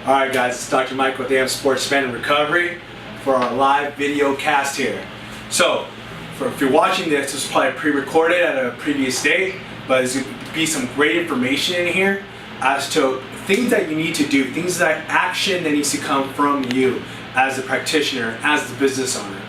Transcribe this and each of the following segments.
Alright guys, it's Dr. Mike with AM Sports Fan and Recovery for our live video cast here. So, if you're watching this is probably pre-recorded at a previous date, but there's going to be some great information in here as to things that you need to do, things that action that needs to come from you as a practitioner, as the business owner.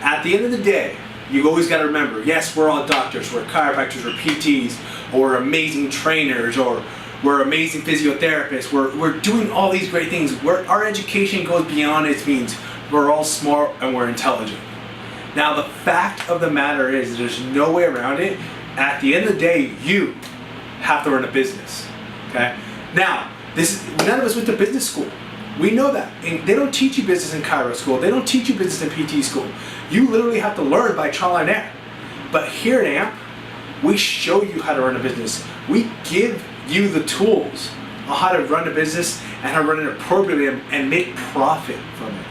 At the end of the day, you always got to remember, yes, we're all doctors, we're chiropractors, we're PTs, or we're amazing trainers, or we're amazing physiotherapists, we're doing all these great things. Our education goes beyond its means. We're all smart and we're intelligent. Now the fact of the matter is there's no way around it. At the end of the day, you have to run a business, okay? Now, none of us went to business school. We know that. And they don't teach you business in chiro school. They don't teach you business in PT school. You literally have to learn by trial and error. But here at AMP, we show you how to run a business. We give you the tools on how to run a business and how to run it appropriately and make profit from it.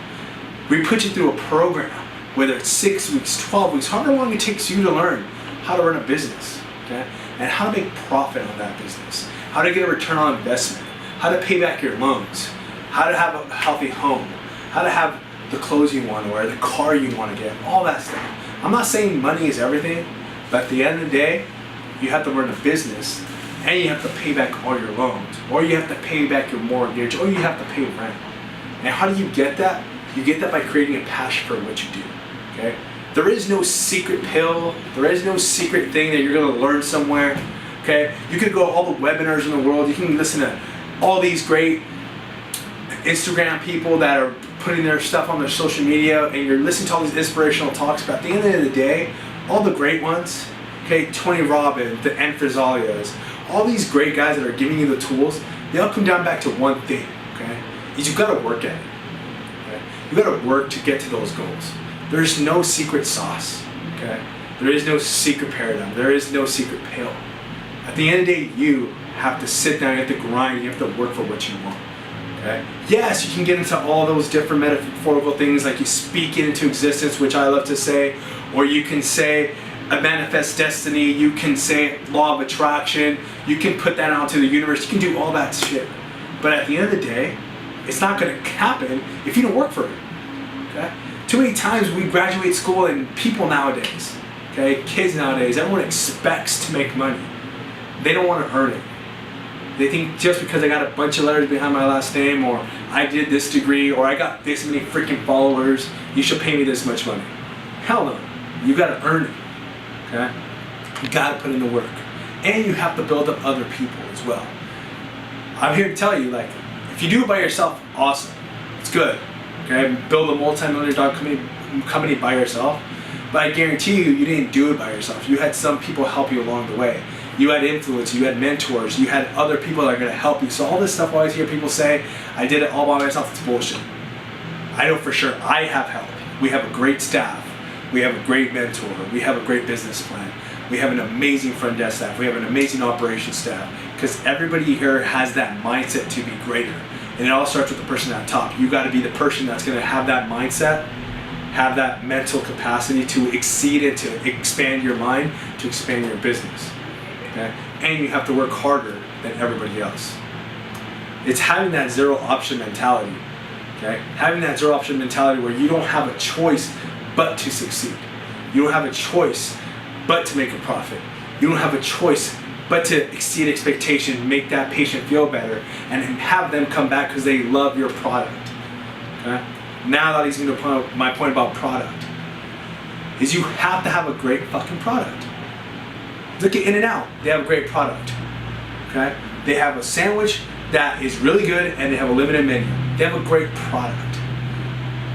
We put you through a program, whether it's 6 weeks, 12 weeks, however long it takes you to learn how to run a business, okay? And how to make profit on that business, how to get a return on investment, how to pay back your loans, how to have a healthy home, how to have the clothes you want to wear, the car you want to get, all that stuff. I'm not saying money is everything, but at the end of the day, you have to run a business and you have to pay back all your loans, or you have to pay back your mortgage, or you have to pay rent. And how do you get that? You get that by creating a passion for what you do, okay? There is no secret pill, there is no secret thing that you're gonna learn somewhere, okay? You could go to all the webinars in the world, you can listen to all these great Instagram people that are putting their stuff on their social media, and you're listening to all these inspirational talks, but at the end of the day, all the great ones, okay, Tony Robbins, the Ann Frisalias, all these great guys that are giving you the tools, they all come down back to one thing, okay? Is you've got to work at it, okay? You've got to work to get to those goals. There's no secret sauce, okay? There is no secret paradigm. There is no secret pill. At the end of the day, you have to sit down, you have to grind, you have to work for what you want, okay? Yes, you can get into all those different metaphorical things like you speak it into existence, which I love to say, or you can say a manifest destiny, you can say law of attraction, you can put that out to the universe, you can do all that shit. But at the end of the day, it's not gonna happen if you don't work for it, okay? Too many times we graduate school and people nowadays, okay, kids nowadays, everyone expects to make money. They don't wanna earn it. They think just because I got a bunch of letters behind my last name, or I did this degree, or I got this many freaking followers, you should pay me this much money. Hell no, you gotta earn it. Okay? You gotta put in the work. And you have to build up other people as well. I'm here to tell you, like, if you do it by yourself, awesome. It's good. Okay? Build a multi-million-dollar company by yourself. But I guarantee you, you didn't do it by yourself. You had some people help you along the way. You had influence, you had mentors, you had other people that are gonna help you. So all this stuff I always hear people say, I did it all by myself, it's bullshit. I know for sure I have help. We have a great staff. We have a great mentor, we have a great business plan, we have an amazing front desk staff, we have an amazing operations staff, because everybody here has that mindset to be greater. And it all starts with the person at top. You gotta be the person that's gonna have that mindset, have that mental capacity to exceed it, to expand your mind, to expand your business, okay? And you have to work harder than everybody else. It's having that zero option mentality, okay? Having that zero option mentality where you don't have a choice but to succeed. You don't have a choice but to make a profit. You don't have a choice but to exceed expectation, make that patient feel better, and have them come back because they love your product. Okay? Now that leads me to my point about product, is you have to have a great fucking product. Look at In-N-Out, they have a great product. Okay? They have a sandwich that is really good and they have a limited menu. They have a great product.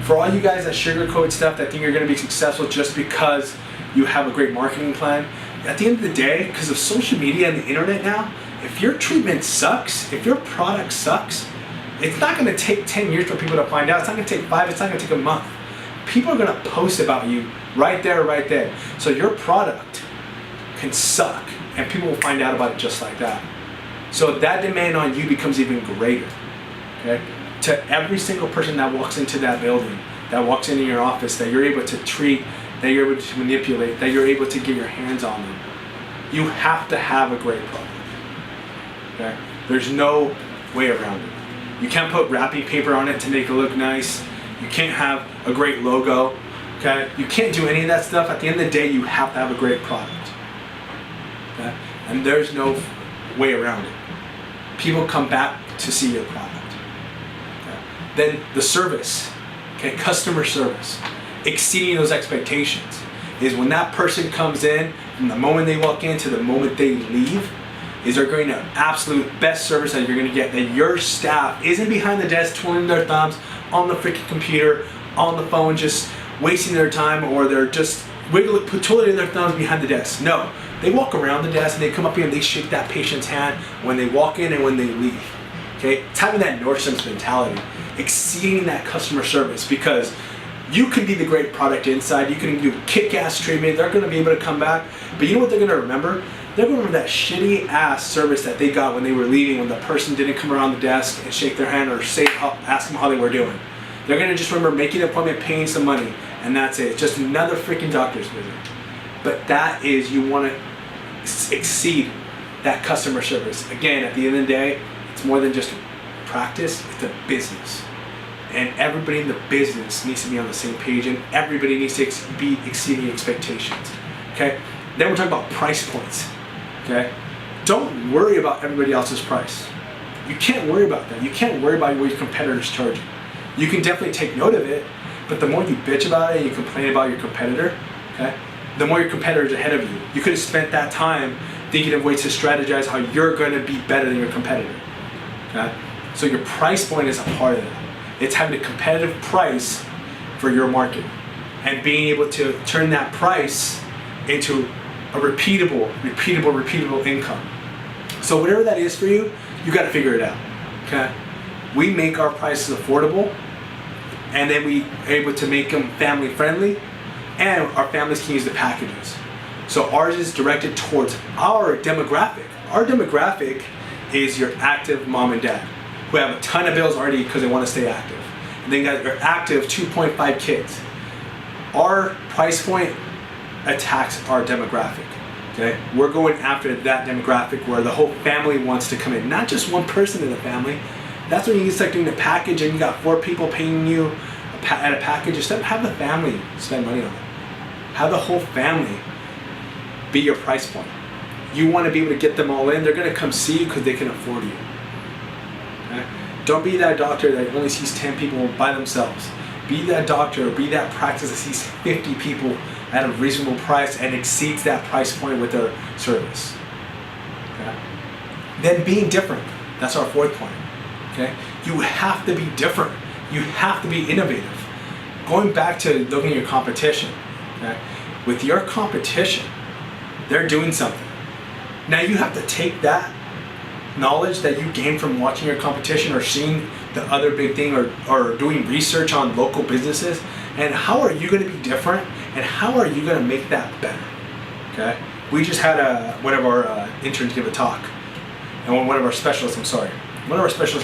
For all you guys that sugarcoat stuff, that think you're going to be successful just because you have a great marketing plan, at the end of the day, because of social media and the internet now, if your treatment sucks, if your product sucks, it's not going to take 10 years for people to find out. It's not going to take 5, it's not going to take a month. People are going to post about you right there, right then. So your product can suck and people will find out about it just like that. So that demand on you becomes even greater, okay? To every single person that walks into that building, that walks into your office, that you're able to treat, that you're able to manipulate, that you're able to get your hands on them, you have to have a great product, okay? There's no way around it. You can't put wrapping paper on it to make it look nice. You can't have a great logo. Okay? You can't do any of that stuff. At the end of the day, you have to have a great product. Okay? And there's no way around it. People come back to see your product. Okay? Then the service, okay, customer service, exceeding those expectations is when that person comes in, from the moment they walk in to the moment they leave, is they're going to absolute best service that you're going to get. That your staff isn't behind the desk twiddling their thumbs on the freaking computer, on the phone, just wasting their time, or they're just twiddling their thumbs behind the desk. No, they walk around the desk and they come up here and they shake that patient's hand when they walk in and when they leave. Okay, it's having that Nordstrom's mentality, exceeding that customer service, because you can be the great product inside, you can do kick-ass treatment, they're going to be able to come back, but you know what they're going to remember? They're going to remember that shitty ass service that they got when they were leaving, when the person didn't come around the desk and shake their hand or ask them how they were doing. They're going to just remember making an appointment, paying some money, and that's it. It's just another freaking doctor's visit. But that is, you want to exceed that customer service. Again, at the end of the day, it's more than just practice, it's a business. And everybody in the business needs to be on the same page, and everybody needs to be exceeding expectations. Okay? Then we're talking about price points. Okay? Don't worry about everybody else's price. You can't worry about that. You can't worry about what your competitor's charging. You can definitely take note of it, but the more you bitch about it and you complain about your competitor, okay, the more your competitor's ahead of you. You could have spent that time thinking of ways to strategize how you're going to be better than your competitor. Okay? So your price point is a part of that. It's having a competitive price for your market and being able to turn that price into a repeatable income. So whatever that is for you, you got to figure it out. Okay? We make our prices affordable, and then we are able to make them family friendly, and our families can use the packages. So ours is directed towards our demographic. Our demographic is your active mom and dad who have a ton of bills already because they want to stay active. And then got your active 2.5 kids. Our price point attacks our demographic. Okay? We're going after that demographic where the whole family wants to come in, not just one person in the family. That's when you start doing the package and you got 4 people paying you at a package. Instead, have the family spend money on it. Have the whole family be your price point. You want to be able to get them all in. They're going to come see you because they can afford you. Okay? Don't be that doctor that only sees 10 people by themselves. Be that doctor or be that practice that sees 50 people at a reasonable price and exceeds that price point with their service. Okay? Then being different. That's our 4th point. Okay? You have to be different. You have to be innovative. Going back to looking at your competition. Okay? With your competition, they're doing something. Now you have to take that knowledge that you gain from watching your competition or seeing the other big thing or doing research on local businesses, and how are you going to be different and how are you going to make that better? Okay? We just had one of our interns give a talk, and one of our specialists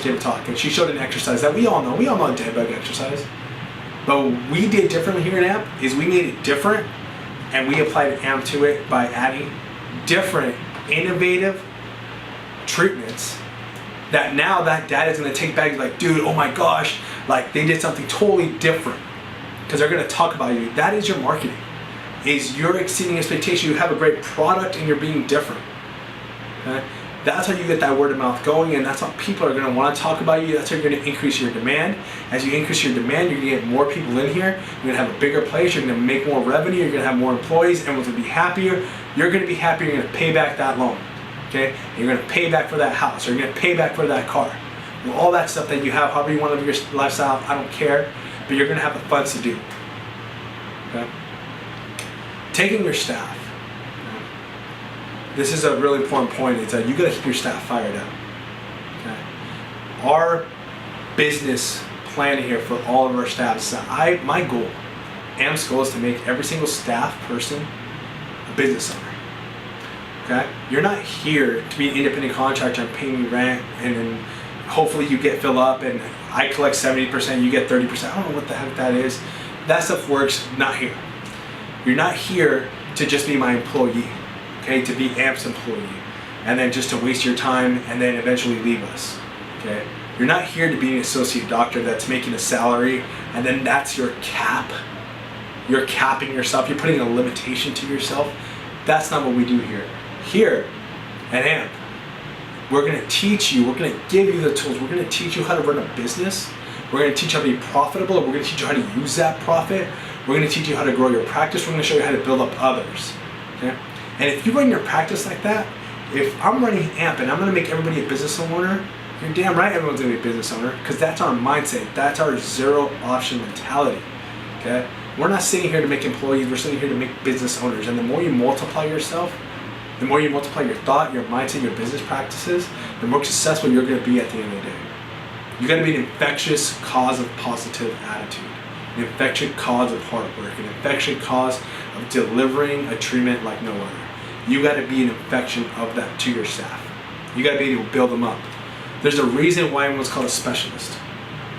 gave a talk, and she showed an exercise that we all know dead bug exercise, but what we did differently here at AMP is we made it different, and we applied AMP to it by adding different innovative treatments that now that dad is going to take back like, dude, oh my gosh, like they did something totally different, because they're going to talk about you. That is your marketing, is you're exceeding expectation. You have a great product and you're being different. Okay? That's how you get that word of mouth going, and that's how people are going to want to talk about you. That's how you're going to increase your demand. As you increase your demand, you're going to get more people in here. You're going to have a bigger place. You're going to make more revenue. You're going to have more employees. Everyone's going to be happier. You're going to be happier. You're going to pay back that loan. Okay? And you're going to pay back for that house. Or you're going to pay back for that car. Well, all that stuff that you have, however you want to live your lifestyle, I don't care. But you're going to have the funds to do. Okay? Taking your staff. This is a really important point, is that you got to keep your staff fired up. Okay? Our business plan here for all of our staff is that my goal, AMP's goal, is to make every single staff person a business owner. Okay? You're not here to be an independent contractor and pay me rent and then hopefully you get filled up and I collect 70%, you get 30%. I don't know what the heck that is. That stuff works not here. You're not here to just be my employee. Okay, to be AMP's employee, and then just to waste your time and then eventually leave us. Okay, You're not here to be an associate doctor that's making a salary and then that's your cap. You're capping yourself. You're putting a limitation to yourself. That's not what we do here. Here at AMP, we're going to teach you, we're going to give you the tools, we're going to teach you how to run a business, we're going to teach you how to be profitable, we're going to teach you how to use that profit, we're going to teach you how to grow your practice, we're going to show you how to build up others. Okay? And if you run your practice like that, if I'm running AMP and I'm going to make everybody a business owner, you're damn right everyone's going to be a business owner, because that's our mindset, that's our zero option mentality. Okay? We're not sitting here to make employees, we're sitting here to make business owners. And the more you multiply yourself, the more you multiply your thought, your mindset, your business practices, the more successful you're going to be at the end of the day. You got to be an infectious cause of positive attitude, an infectious cause of hard work, an infectious cause of delivering a treatment like no other. You got to be an infection of that to your staff. You got to be able to build them up. There's a reason why everyone's called a specialist.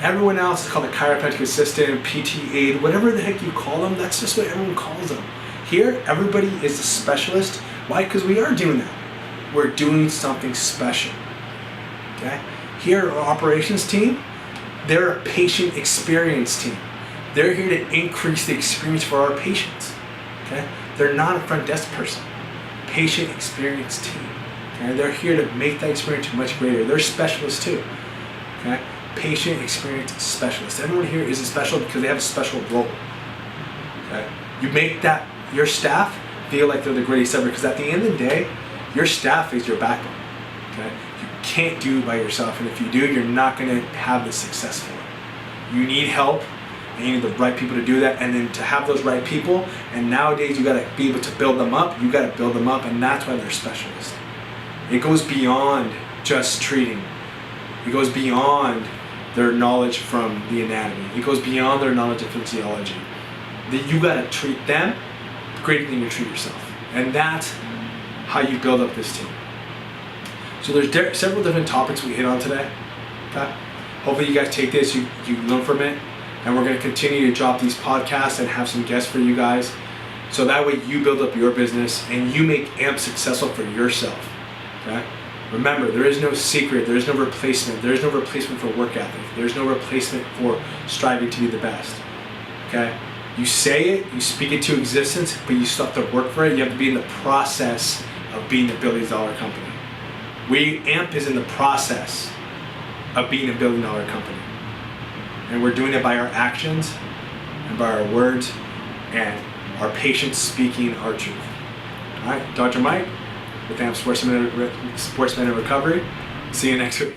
Everyone else is called a chiropractic assistant, PT aide, whatever the heck you call them, that's just what everyone calls them. Here, everybody is a specialist. Why? Because we are doing that. We're doing something special. Okay? Here, our operations team, they're a patient experience team. They're here to increase the experience for our patients. Okay? They're not a front desk person. Patient experience team. Okay? They're here to make that experience much greater. They're specialists too. Okay? Patient experience specialist. Everyone here is a special because they have a special role. Okay? You make that your staff feel like they're the greatest ever, because at the end of the day, your staff is your backbone. Okay? You can't do it by yourself, and if you do, you're not going to have the success for it. You need help, and you need the right people to do that, and then to have those right people, and nowadays you got to be able to build them up. You got to build them up, and that's why they're specialists. It goes beyond just treating. It goes beyond their knowledge from the anatomy. It goes beyond their knowledge of physiology. That you got to treat them greater than you treat yourself. And that's how you build up this team. So there's several different topics we hit on today. Okay? Hopefully you guys take this, you learn from it, and we're going to continue to drop these podcasts and have some guests for you guys. So that way you build up your business and you make AMP successful for yourself. Okay? Remember, there is no secret, there is no replacement. There is no replacement for work ethic. There is no replacement for striving to be the best. Okay? You say it, you speak it to existence, but you still have to work for it. You have to be in the process of being a billion-dollar company. AMP is in the process of being a billion-dollar company. And we're doing it by our actions and by our words and our patients speaking our truth. All right, Dr. Mike with AMP Sportsman in Recovery. See you next week.